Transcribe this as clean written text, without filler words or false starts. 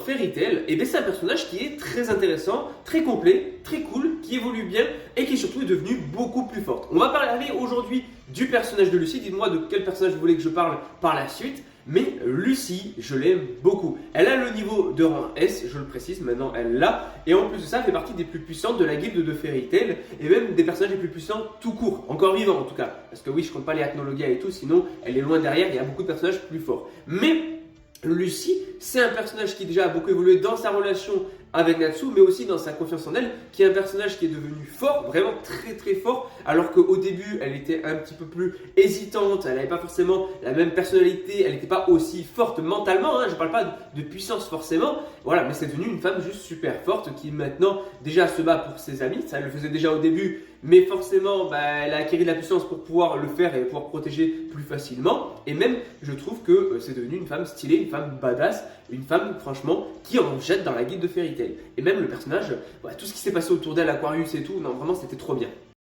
Fairy Tail, et bien c'est un personnage qui est très intéressant, très complet, très cool, qui évolue bien et qui surtout est devenu beaucoup plus forte. On va parler aujourd'hui du personnage de Lucie. Dites-moi de quel personnage vous voulez que je parle par la suite. Mais Lucie, je l'aime beaucoup. Elle a le niveau de rang S, je le précise, maintenant elle l'a. Et en plus de ça, elle fait partie des plus puissantes de la guilde de Fairy Tail. Et même des personnages les plus puissants tout court, encore vivants en tout cas. Parce que oui, je compte pas les Acnologia et tout, sinon elle est loin derrière, il y a beaucoup de personnages plus forts. Mais Lucie, c'est un personnage qui déjà a beaucoup évolué dans sa relation avec Natsu, mais aussi dans sa confiance en elle, qui est un personnage qui est devenu fort, vraiment très très fort, alors qu'au début elle était un petit peu plus hésitante, elle n'avait pas forcément la même personnalité, elle n'était pas aussi forte mentalement, je ne parle pas de puissance forcément, voilà, mais c'est devenu une femme juste super forte qui maintenant déjà se bat pour ses amis, ça elle le faisait déjà au début, mais forcément elle a acquis de la puissance pour pouvoir le faire et pouvoir protéger plus facilement, et même je trouve que c'est devenu une femme stylée, une femme badass, une femme franchement qui en jette dans la guilde de Fairy Tail. Et même le personnage, tout ce qui s'est passé autour d'elle, Aquarius et tout, non vraiment c'était trop bien.